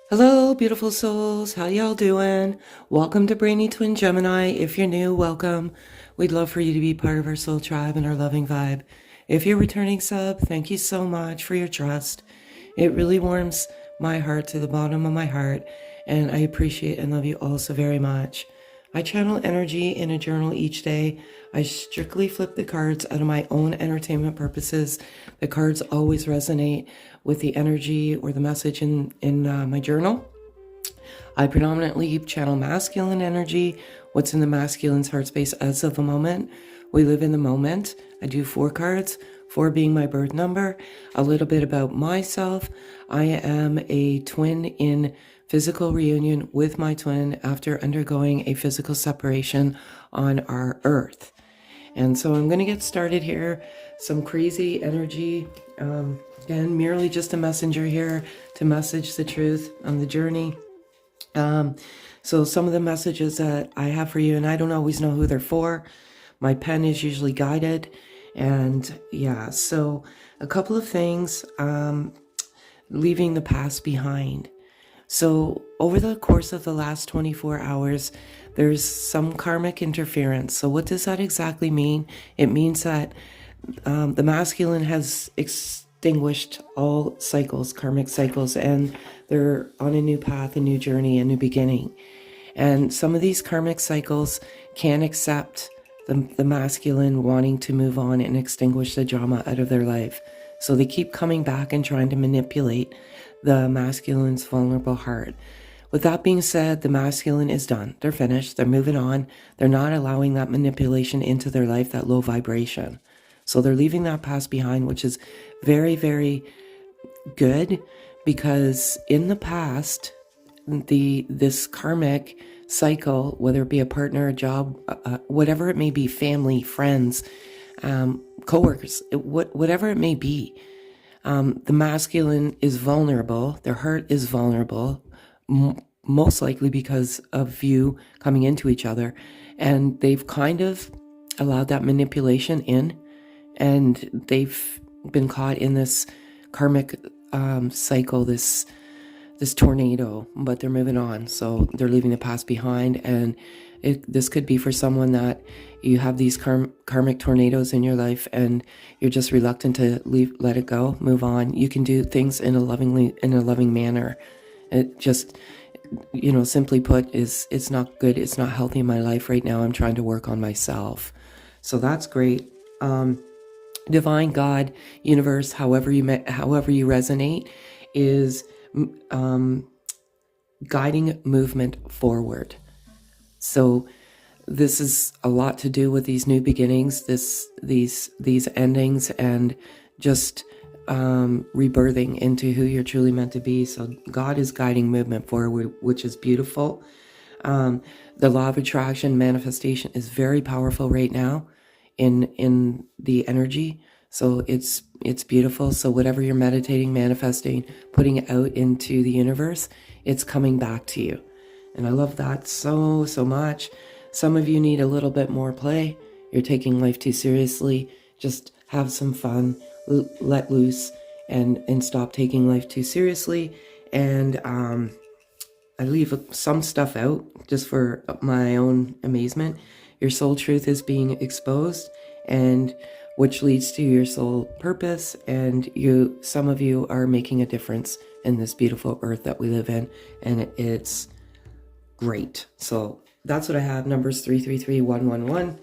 Hello, beautiful souls. How y'all doing? Welcome to Brainy Twin Gemini. If you're new, welcome. We'd love for you to be part of our soul tribe and our loving vibe. If you're returning sub, thank you so much for your trust. It really warms my heart to the bottom of my heart, and I appreciate and love you all so very much. I channel energy in a journal each day. I strictly flip the cards out of my own entertainment purposes. The cards always resonate with the energy or the message in my journal. I predominantly channel masculine energy, what's in the masculine's heart space as of the moment. We live in the moment. I do 4 cards, 4 being my birth number. A little bit about myself. I am a twin in physical reunion with my twin after undergoing a physical separation on our earth. And so I'm going to get started here. Some crazy energy. Again, merely just a messenger here to message the truth on the journey. So some of the messages that I have for you, and I don't always know who they're for. My pen is usually guided. And yeah, so a couple of things, leaving the past behind. So over the course of the last 24 hours, there's some karmic interference. So what does that exactly mean? It means that the masculine has extinguished all cycles, karmic cycles, and they're on a new path, a new journey, a new beginning. And some of these karmic cycles can't accept the masculine wanting to move on and extinguish the drama out of their life. So they keep coming back and trying to manipulate the masculine's vulnerable heart. With that being said, the masculine is done. They're finished. They're moving on. They're not allowing that manipulation into their life, that low vibration. So they're leaving that past behind, which is very, very good, because in the past, this karmic cycle, whether it be a partner, a job, whatever it may be, family, friends, coworkers, whatever it may be, the masculine is vulnerable. Their heart is vulnerable, most likely because of you coming into each other. And they've kind of allowed that manipulation in, and they've been caught in this karmic cycle, this tornado, but they're moving on. So they're leaving the past behind. And this could be for someone that you have these karmic tornadoes in your life and you're just reluctant to let it go, move on. You can do things in a loving manner. It just, simply put, it's not good. It's not healthy in my life right now. I'm trying to work on myself. So that's great. Divine, God, universe, however you resonate, is guiding movement forward. So this is a lot to do with these new beginnings, these endings, and just rebirthing into who you're truly meant to be. So God is guiding movement forward, which is beautiful. The law of attraction manifestation is very powerful right now in the energy. So it's beautiful. So whatever you're meditating, manifesting, putting it out into the universe, it's coming back to you. And I love that so much. Some of you need a little bit more play. You're taking life too seriously. Just have some fun, let loose, and stop taking life too seriously. And I leave some stuff out just for my own amazement. Your soul truth is being exposed, and which leads to your soul purpose. And some of you are making a difference in this beautiful earth that we live in, and it's great. So that's what I have. Numbers 333111.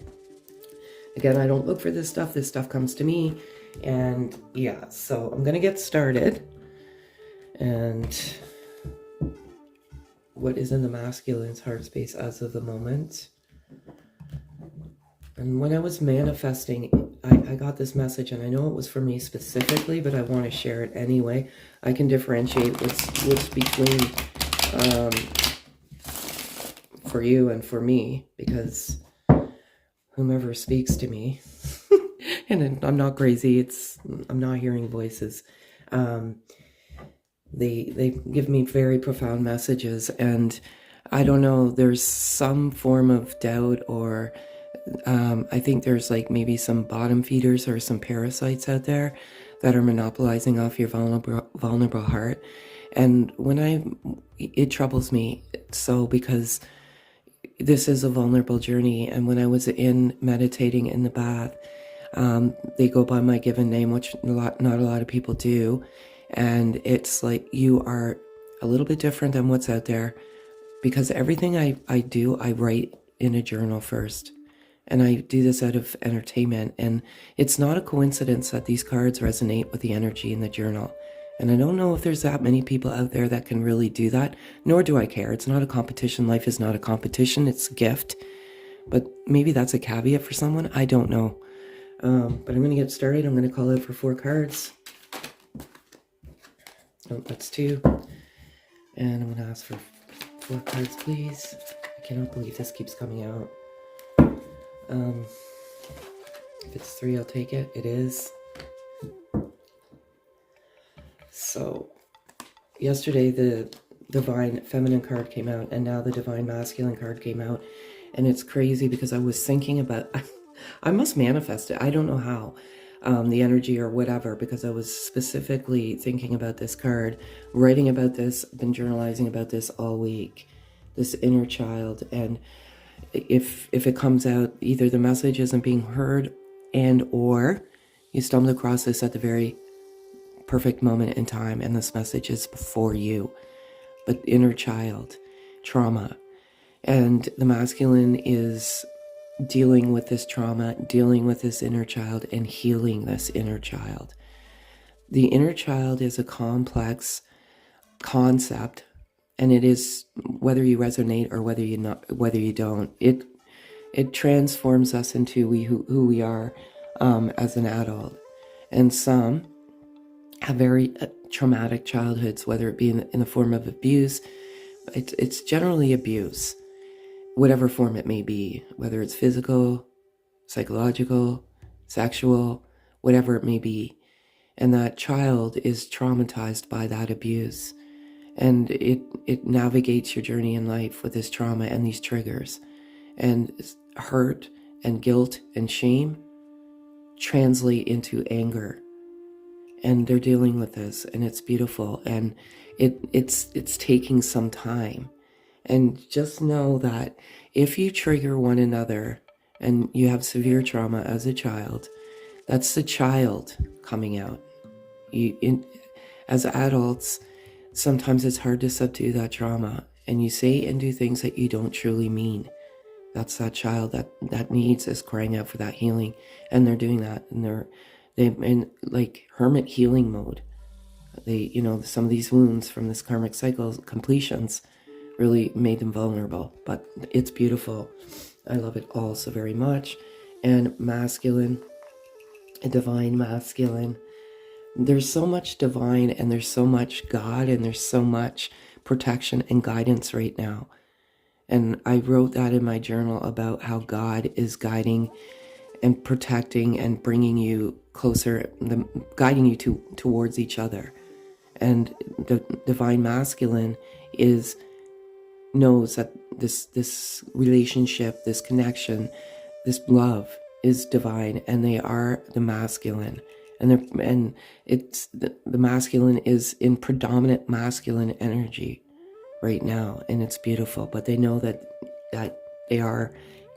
Again, I don't look for this stuff. This stuff comes to me. And yeah, so I'm going to get started. And what is in the masculine's heart space as of the moment? And when I was manifesting, I got this message, and I know it was for me specifically, but I want to share it anyway. I can differentiate what's between for you and for me, because whomever speaks to me, and I'm not crazy, I'm not hearing voices. They give me very profound messages, and I don't know, there's some form of doubt, or I think there's like maybe some bottom feeders or some parasites out there that are monopolizing off your vulnerable heart. And it troubles me so, because this is a vulnerable journey. And when I was in meditating in the bath, they go by my given name, which not a lot of people do. And it's like, you are a little bit different than what's out there, because everything I do, I write in a journal first. And I do this out of entertainment. And it's not a coincidence that these cards resonate with the energy in the journal. And I don't know if there's that many people out there that can really do that, nor do I care. It's not a competition. Life is not a competition. It's a gift. But maybe that's a caveat for someone. I don't know. But I'm going to get started. I'm going to call out for 4 cards. Oh, that's 2. And I'm going to ask for 4 cards, please. I cannot believe this keeps coming out. If it's 3, I'll take it. It is. So, yesterday the Divine Feminine card came out, and now the Divine Masculine card came out. And it's crazy because I was thinking about, I must manifest it. I don't know how, the energy or whatever, because I was specifically thinking about this card, writing about this, been journalizing about this all week, this inner child. And if it comes out, either the message isn't being heard, and or you stumbled across this at the very perfect moment in time, and this message is for you. But inner child, trauma, and the masculine is dealing with this trauma, dealing with this inner child, and healing this inner child. The inner child is a complex concept, and it is, whether you resonate or whether you don't, it transforms us into who we are as an adult. And some have very traumatic childhoods, whether it be in the form of abuse. It's generally abuse, whatever form it may be, whether it's physical, psychological, sexual, whatever it may be. And that child is traumatized by that abuse. And it navigates your journey in life with this trauma and these triggers. And hurt and guilt and shame translate into anger. And they're dealing with this, and it's beautiful. And it's taking some time. And just know that if you trigger one another and you have severe trauma as a child, that's the child coming out. As adults, sometimes it's hard to subdue that trauma, and you say and do things that you don't truly mean. That's that child that needs, is crying out for that healing, and they're doing that, and they're in like hermit healing mode. Some of these wounds from this karmic cycle completions really made them vulnerable, but it's beautiful. I love it all so very much. And masculine, a divine masculine. There's so much divine, and there's so much God, and there's so much protection and guidance right now. And I wrote that in my journal about how God is guiding and protecting and bringing you closer, guiding you towards each other. And the divine masculine knows that this relationship, this connection, this love is divine, and they are the masculine. And it's the masculine is in predominant masculine energy right now, and it's beautiful. But they know that they are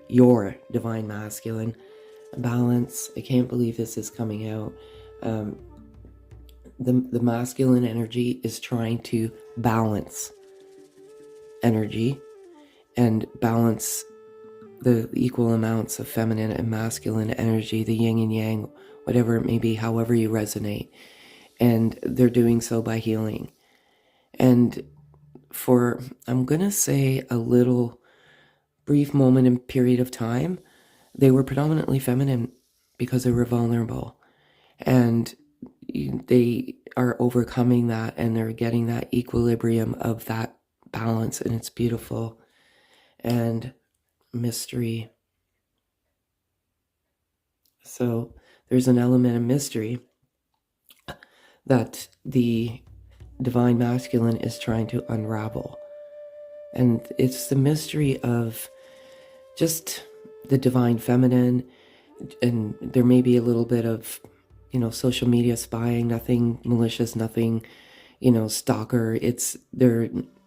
your divine masculine. Balance. I can't believe this is coming out. The masculine energy is trying to balance energy and balance the equal amounts of feminine and masculine energy, the yin and yang, whatever it may be, however you resonate. And they're doing so by healing. And for, I'm going to say, a little brief moment and period of time, they were predominantly feminine because they were vulnerable. And they are overcoming that, and they're getting that equilibrium of that balance, and it's beautiful. And mystery. So there's an element of mystery that the divine masculine is trying to unravel. And it's the mystery of just the divine feminine. And there may be a little bit of, social media spying, nothing malicious, nothing, stalker.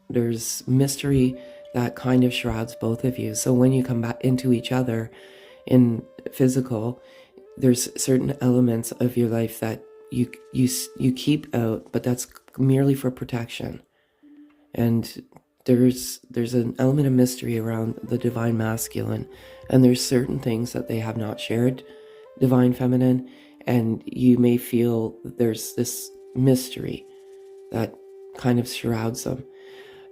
There's mystery that kind of shrouds both of you. So when you come back into each other in physical, there's certain elements of your life that you keep out, but that's merely for protection. And there's an element of mystery around the divine masculine, and there's certain things that they have not shared, divine feminine, and you may feel there's this mystery that kind of shrouds them.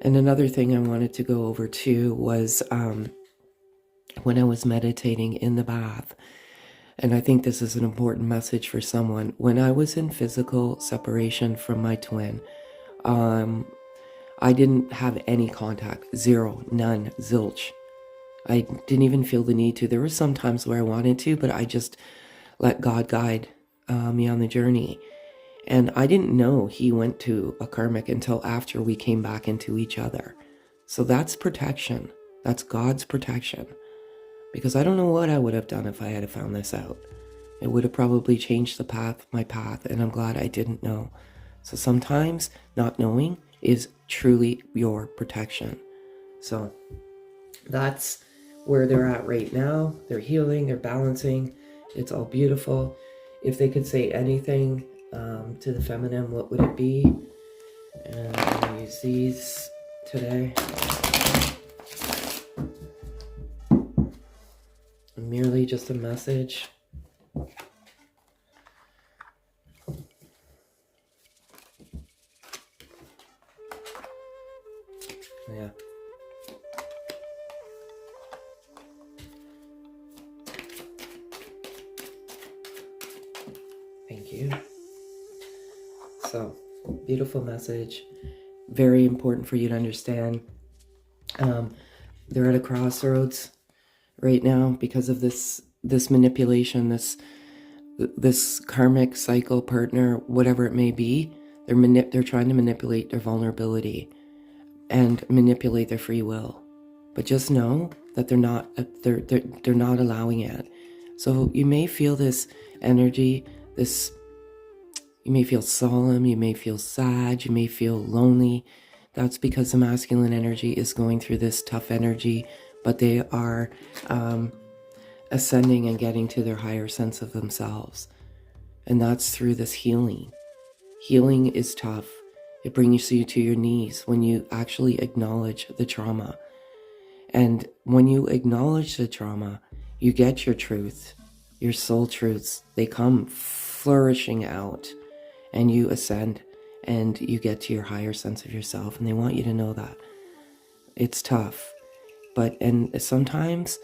And another thing I wanted to go over too was when I was meditating in the bath, and I think this is an important message for someone. When I was in physical separation from my twin, I didn't have any contact, zero, none, zilch. I didn't even feel the need to. There were some times where I wanted to, but I just let God guide me on the journey. And I didn't know he went to a karmic until after we came back into each other. So that's protection. That's God's protection. Because I don't know what I would have done if I had found this out. It would have probably changed my path, and I'm glad I didn't know. So sometimes not knowing is truly your protection. So that's where they're at right now. They're healing, they're balancing. It's all beautiful. If they could say anything to the feminine, what would it be? And I'm going to use these today. Merely just a message. Yeah. Thank you. So, beautiful message. Very important for you to understand. They're at a crossroads right now because of this manipulation, this karmic cycle partner, whatever it may be. They're trying to manipulate their vulnerability and manipulate their free will. But just know that they're not allowing it. So you may feel this energy, you may feel solemn, you may feel sad, you may feel lonely. That's because the masculine energy is going through this tough energy, but they are ascending and getting to their higher sense of themselves. And that's through this healing. Healing is tough. It brings you to your knees when you actually acknowledge the trauma. And when you acknowledge the trauma, you get your truth, your soul truths. They come flourishing out, and you ascend and you get to your higher sense of yourself. And they want you to know that. It's tough. And sometimes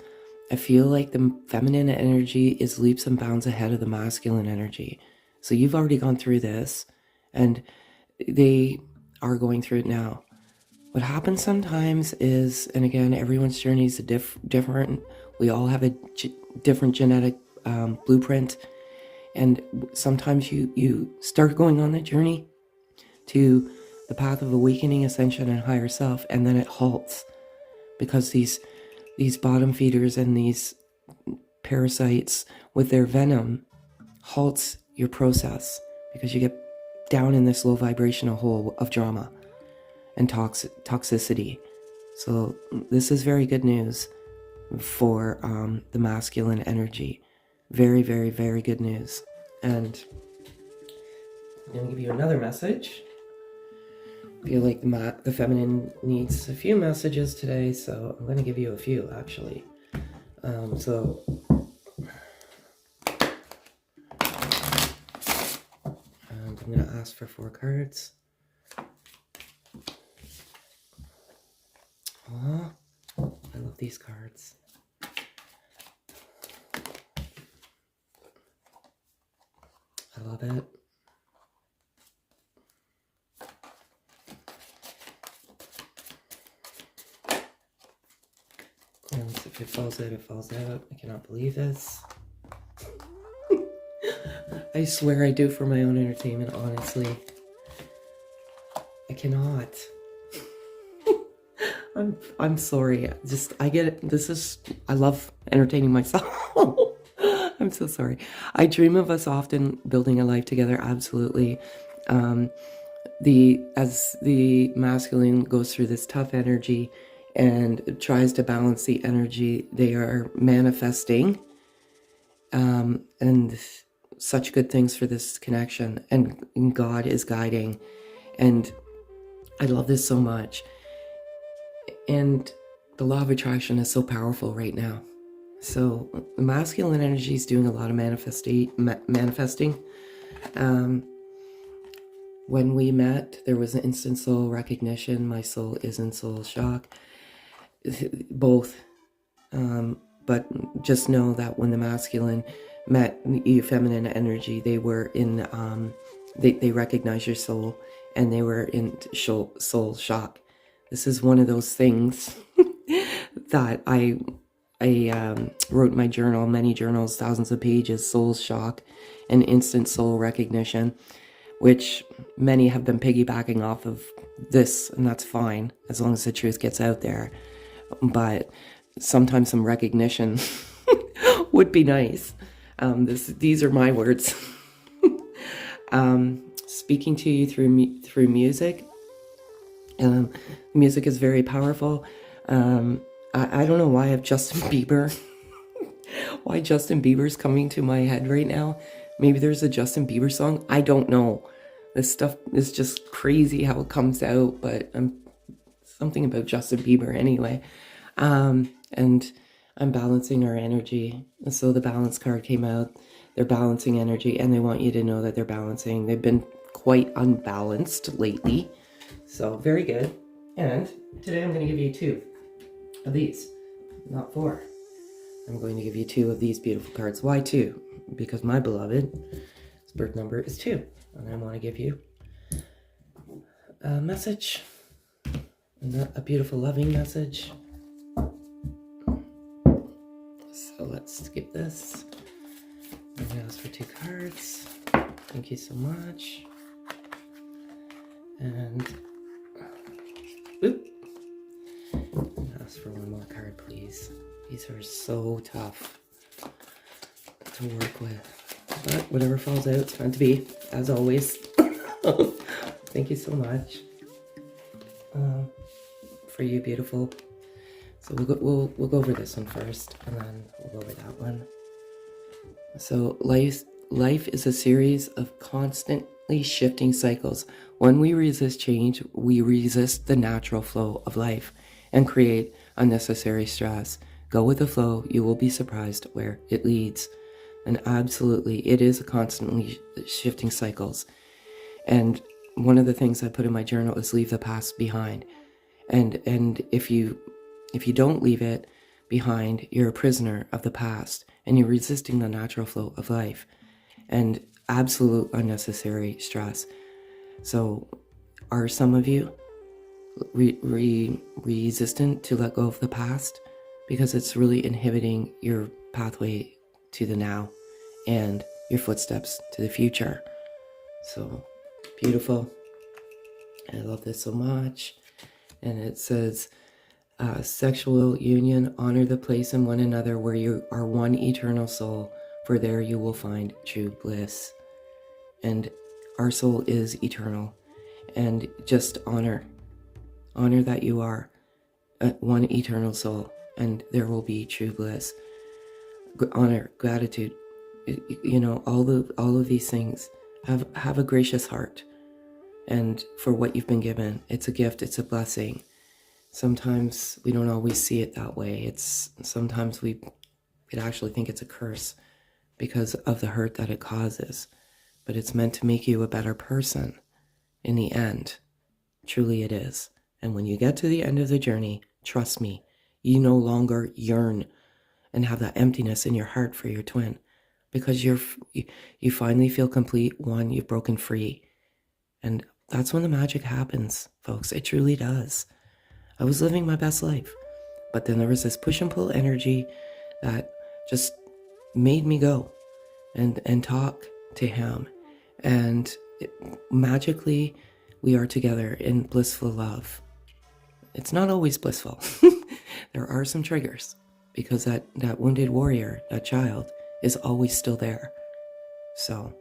I feel like the feminine energy is leaps and bounds ahead of the masculine energy. So you've already gone through this, and they are going through it now. What happens sometimes is, and again, everyone's journey is different. We all have a different genetic blueprint. And sometimes you start going on that journey to the path of awakening, ascension, and higher self, and then it halts because these bottom feeders and these parasites with their venom halts your process because you get down in this low vibrational hole of drama and toxicity. So this is very good news for the masculine energy. Very, very, very good news. And I'm going to give you another message. I feel like the feminine needs a few messages today, so I'm going to give you a few, actually. And I'm going to ask for 4 cards. Oh, I love these cards. I love it. And if it falls out, it falls out. I cannot believe this. I swear I do for my own entertainment, honestly. I cannot. I'm sorry. I get it. I love entertaining myself. I'm so sorry. I dream of us often building a life together. Absolutely. as the masculine goes through this tough energy and tries to balance the energy, they are manifesting and such good things for this connection, and God is guiding, and I love this so much. And the law of attraction is so powerful right now. So the masculine energy is doing a lot of manifesting. When we met, there was an instant soul recognition. My soul is in soul shock. Both. But just know that when the masculine met the feminine energy, they were in, they recognized your soul, and they were in soul shock. This is one of those things that I wrote in my journal, many journals, thousands of pages, soul shock and instant soul recognition, which many have been piggybacking off of this, and that's fine as long as the truth gets out there. But sometimes some recognition would be nice. These are my words. Speaking to you through music. Music is very powerful. I don't know why I have Justin Bieber. Why Justin Bieber's coming to my head right now. Maybe there's a Justin Bieber song. I don't know. This stuff is just crazy how it comes out, but something about Justin Bieber anyway. And I'm balancing our energy. So the balance card came out. They're balancing energy, and they want you to know that they're balancing. They've been quite unbalanced lately. So very good. And today I'm going to give you 2 of these, not 4. I'm going to give you 2 of these beautiful cards. Why 2? Because my beloved, his birth number is 2. And I want to give you a message, a beautiful loving message. So let's skip this. I'm going to ask for 2 cards. Thank you so much. And ask for 1 more card, please. These are so tough to work with. But whatever falls out, it's meant to be, as always. Thank you so much for you, beautiful. So we'll go over this one first, and then we'll go over that one. So life is a series of constantly shifting cycles. When we resist change, we resist the natural flow of life and create unnecessary stress. Go with the flow. You will be surprised where it leads. And absolutely, it is a constantly shifting cycles. And one of the things I put in my journal is leave the past behind. And if you don't leave it behind, you're a prisoner of the past, and you're resisting the natural flow of life and absolute unnecessary stress. So are some of you resistant to let go of the past because it's really inhibiting your pathway to the now and your footsteps to the future? So beautiful. I love this so much. And it says, sexual union, honor the place in one another where you are one eternal soul, for there you will find true bliss. And our soul is eternal. And just honor that you are one eternal soul, and there will be true bliss. Honor, gratitude, all of these things. Have a gracious heart, and for what you've been given. It's a gift, it's a blessing. Sometimes we don't always see it that way. Sometimes we could actually think it's a curse because of the hurt that it causes. But it's meant to make you a better person in the end. Truly it is. And when you get to the end of the journey, trust me, you no longer yearn and have that emptiness in your heart for your twin, because you finally feel complete. One, you've broken free. And that's when the magic happens, folks. It truly does. I was living my best life, but then there was this push and pull energy that just made me go and talk to him. And magically, we are together in blissful love. It's not always blissful. There are some triggers, because that wounded warrior, that child, is always still there. So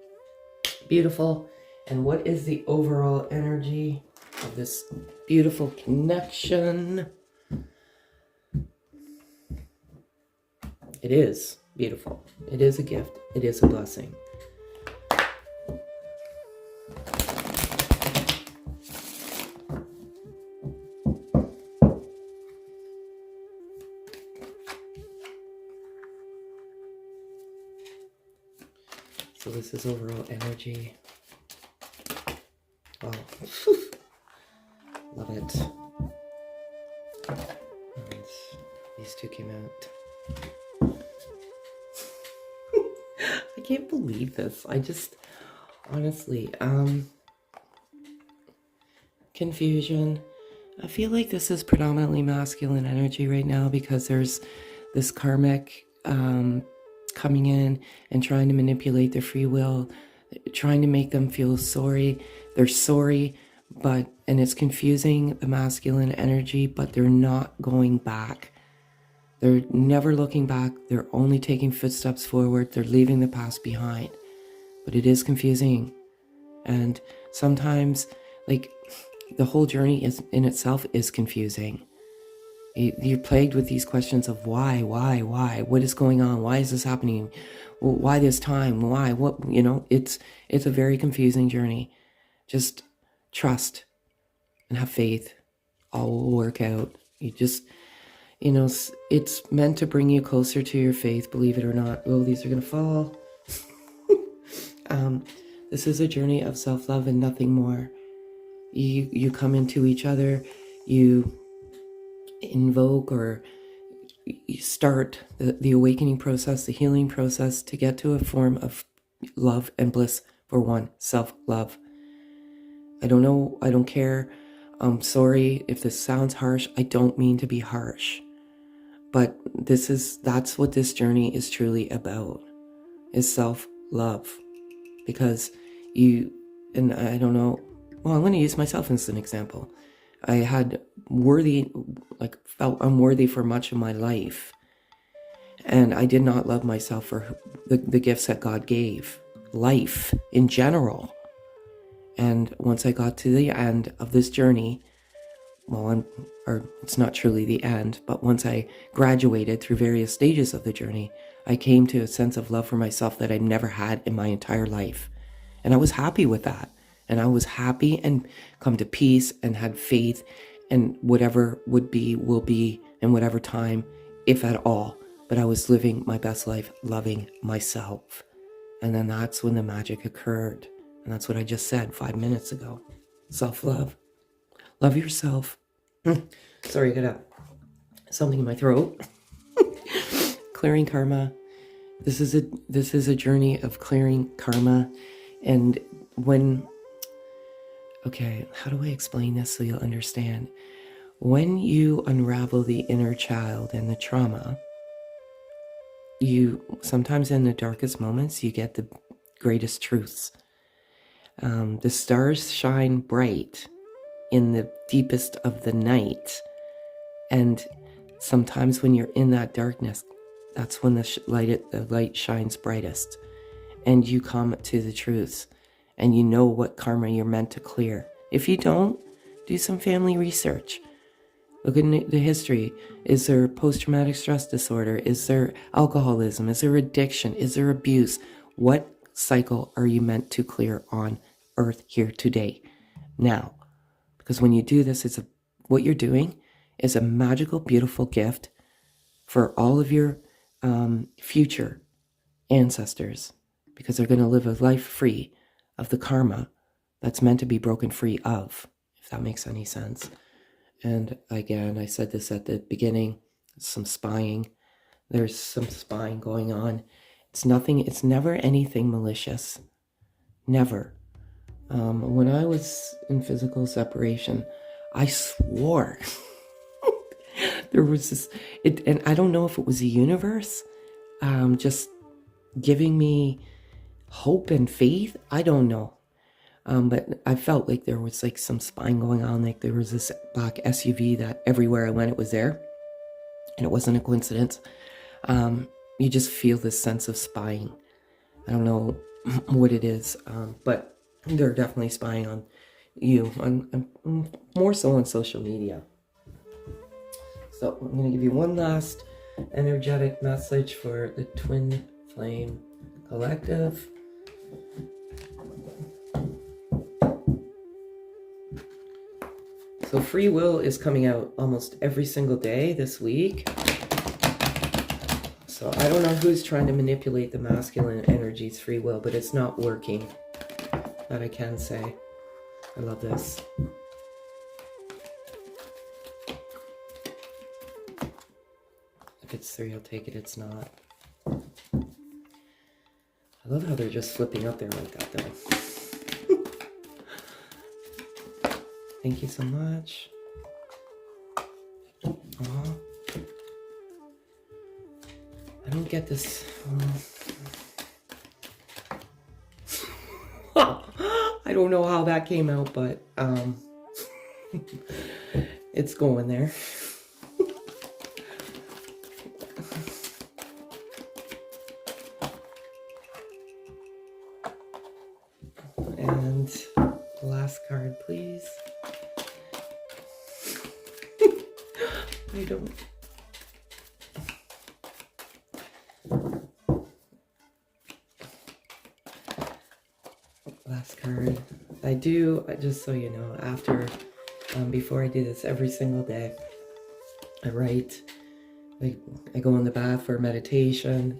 beautiful. And what is the overall energy of this beautiful connection? It is beautiful. It is a gift. It is a blessing. So this is overall energy. Oh, love it. And these two came out. I can't believe this. I just, honestly, confusion. I feel like this is predominantly masculine energy right now because there's this karmic coming in and trying to manipulate their free will, trying to make them feel sorry. They're sorry, and it's confusing the masculine energy, but they're not going back. They're never looking back. They're only taking footsteps forward. They're leaving the past behind. But it is confusing. And sometimes, like, the whole journey is in itself is confusing. You're plagued with these questions of why, what is going on? Why is this happening? Why this time? Why? What? It's a very confusing journey. Just trust and have faith. All will work out. You just, it's meant to bring you closer to your faith, believe it or not. Oh, these are going to fall. This is a journey of self-love and nothing more. You come into each other, you invoke or you start the awakening process, the healing process to get to a form of love and bliss for one, self-love. I don't know, I don't care. I'm sorry if this sounds harsh. I don't mean to be harsh. But that's what this journey is truly about, is self-love. Because and I don't know, well, I'm going to use myself as an example. I had felt unworthy for much of my life. And I did not love myself for the gifts that God gave, life in general. And once I got to the end of this journey, it's not truly the end, but once I graduated through various stages of the journey, I came to a sense of love for myself that I'd never had in my entire life. And I was happy with that. And I was happy and come to peace and had faith, and whatever would be, will be, in whatever time, if at all. But I was living my best life, loving myself. And then that's when the magic occurred. And that's what I just said 5 minutes ago. Self-love. Love yourself. Sorry, I got something in my throat. Clearing karma. This is a journey of clearing karma. And how do I explain this so you'll understand? When you unravel the inner child and the trauma, sometimes in the darkest moments, you get the greatest truths. The stars shine bright in the deepest of the night. And sometimes when you're in that darkness, that's when the light shines brightest. And you come to the truths. And you know what karma you're meant to clear. If you don't, do some family research. Look at the history. Is there post-traumatic stress disorder? Is there alcoholism? Is there addiction? Is there abuse? What cycle are you meant to clear on earth here today, now? Because when you do this, what you're doing is a magical, beautiful gift for all of your future ancestors, because they're going to live a life free of the karma that's meant to be broken free of, if that makes any sense. And again, I said this at the beginning, some spying. There's some spying going on. It's never anything malicious. Never. When I was in physical separation, I swore there was this, and I don't know if it was the universe just giving me hope and faith. I don't know. But I felt like there was like some spying going on. Like there was this black SUV that everywhere I went, it was there. And it wasn't a coincidence. You just feel this sense of spying. I don't know what it is. But They're definitely spying on you, more so on social media. So I'm going to give you one last energetic message for the Twin Flame Collective. So free will is coming out almost every single day this week. So I don't know who's trying to manipulate the masculine energies, free will, but it's not working. That I can say. I love this. If it's 3, I'll take it. It's not. I love how they're just flipping up there like that, though. Thank you so much. Aww. I don't get this. I don't know how that came out, but it's going there. And the last card, please. I don't. Last card. I do, just so you know, after, before I do this every single day, I write, I go in the bath for meditation,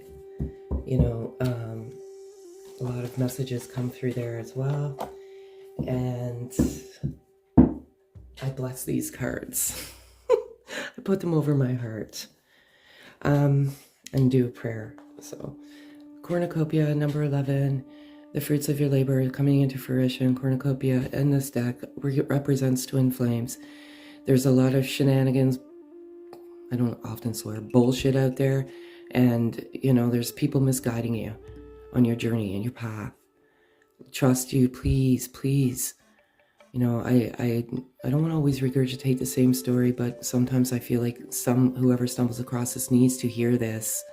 you know, a lot of messages come through there as well, and I bless these cards. I put them over my heart, and do a prayer. So, cornucopia, number 11, the fruits of your labor coming into fruition. Cornucopia in this deck represents twin flames. There's a lot of shenanigans, I don't often swear, bullshit out there, and you know, there's people misguiding you on your journey and your path. Trust you, please, please. You know, I don't want to always regurgitate the same story, but sometimes I feel like whoever stumbles across this needs to hear this.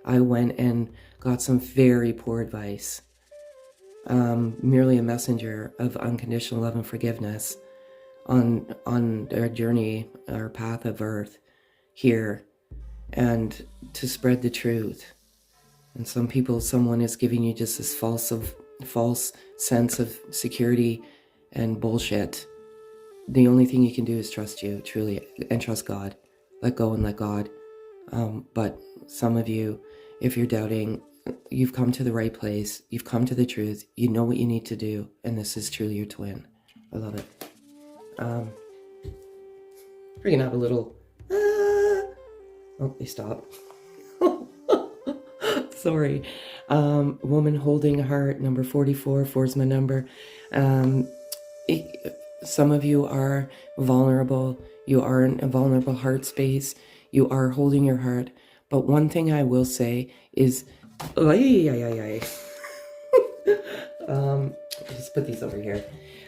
I went and got some very poor advice. Merely a messenger of unconditional love and forgiveness on our journey, our path of earth here, and to spread the truth. And someone is giving you just this false sense of security and bullshit. The only thing you can do is trust you, truly, and trust God. Let go and let God. But some of you, if you're doubting, you've come to the right place. You've come to the truth. You know what you need to do. And this is truly your twin. I love it. We're going to have a little... Oh, they stopped. Sorry. Woman holding a heart, number 44. 4 is my number. Some of you are vulnerable. You are in a vulnerable heart space. You are holding your heart. But one thing I will say is... just put these over here.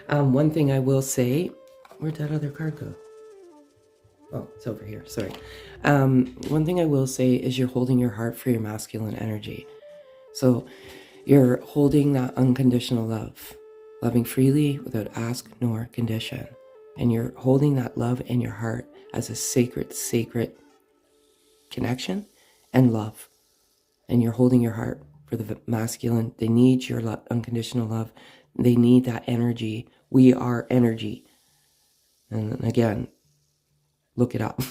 One thing I will say... Where'd that other card go? Oh, it's over here. Sorry. One thing I will say is you're holding your heart for your masculine energy. So you're holding that unconditional love, loving freely without ask nor condition. And you're holding that love in your heart as a sacred connection and love. And you're holding your heart for the masculine. They need your unconditional love. They need that energy. We are energy. And again, look it up.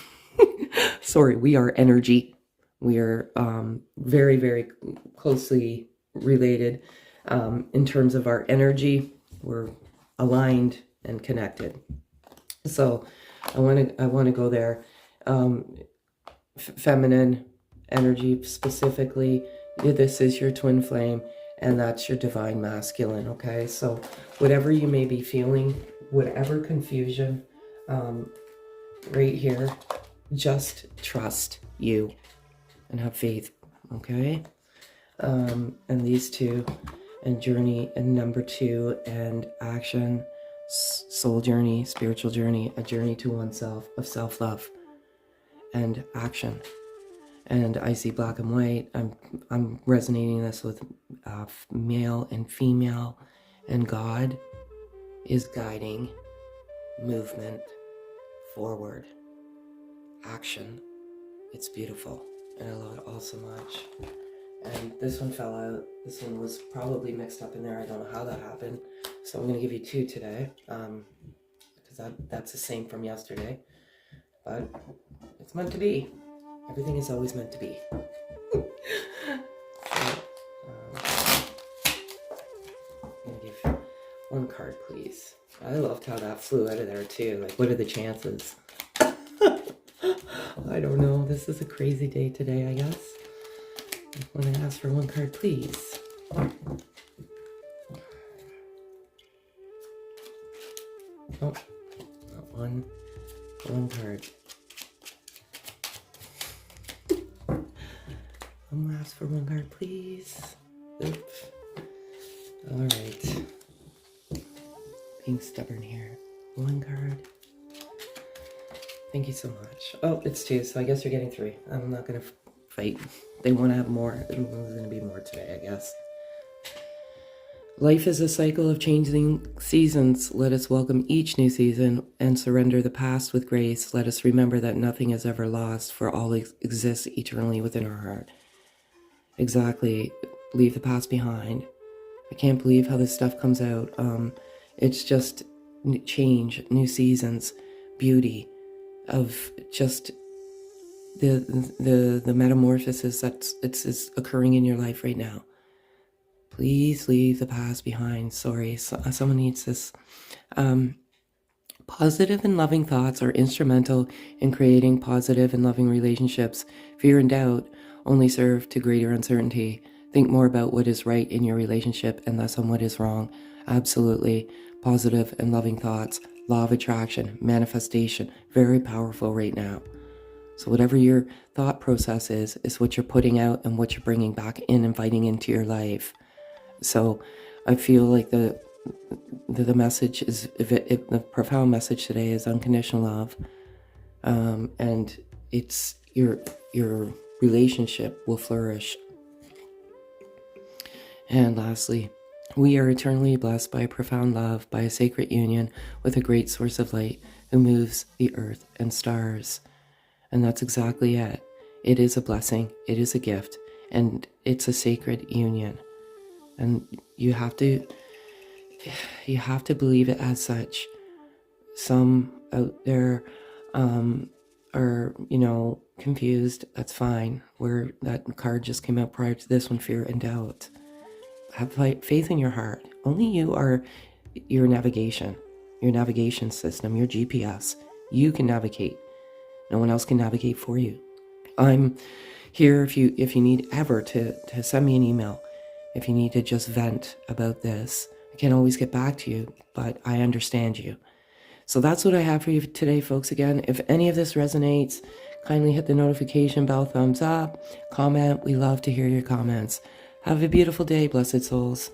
Sorry, we are energy. We are very, very closely related in terms of our energy. We're aligned and connected. So I want to go there. Feminine energy specifically. This is your twin flame, and that's your divine masculine. Okay, so whatever you may be feeling, whatever confusion, right here, just trust you and have faith. Okay, and these two, and journey, and number 2, and action, soul journey, spiritual journey, a journey to oneself of self-love, and action. And I see black and white. I'm resonating this with male and female And God is guiding movement forward, action. It's beautiful, and I love it all so much. And this one fell out. This one was probably mixed up in there. I don't know how that happened. So I'm going to give you two today, because that's the same from yesterday. But it's meant to be. Everything is always meant to be. I'm going to give one card, please. I loved how that flew out of there, too. Like, what are the chances? I don't know. This is a crazy day today, I guess. I'm going to ask for one card, please. Oh, not one card. I'm going to ask for one card, please. Oops. All right. Being stubborn here. One card. Thank you so much. Oh, it's two, so I guess you're getting three. I'm not going to fight. They want to have more. There's going to be more today, I guess. Life is a cycle of changing seasons. Let us welcome each new season and surrender the past with grace. Let us remember that nothing is ever lost, for all exists eternally within our heart. Exactly. Leave the past behind. I can't believe how this stuff comes out. It's just change, new seasons, beauty of just the metamorphosis it's occurring in your life right now. Please leave the past behind. Sorry, someone needs this. Positive and loving thoughts are instrumental in creating positive and loving relationships. Fear and doubt only serve to greater uncertainty. Think more about what is right in your relationship and less on what is wrong. Absolutely. Positive and loving thoughts, law of attraction, manifestation, very powerful right now. So whatever your thought process is what you're putting out and what you're bringing back in, inviting into your life. So I feel like the message is, the profound message today is unconditional love. And it's your relationship will flourish. And lastly, we are eternally blessed by a profound love, by a sacred union with a great source of light who moves the earth and stars. And that's exactly it. It is a blessing. It is a gift. And it's a sacred union. And you have to believe it as such. Some out there are, confused. That's fine. Where that card just came out prior to this one, fear and doubt. Have faith in your heart. Only you are your navigation system, your GPS. You can navigate. No one else can navigate for you. I'm here if you need ever to send me an email. If you need to just vent about this. I can't always get back to you, but I understand you. So that's what I have for you today, folks. Again, if any of this resonates, kindly hit the notification bell, thumbs up, comment. We love to hear your comments. Have a beautiful day, blessed souls.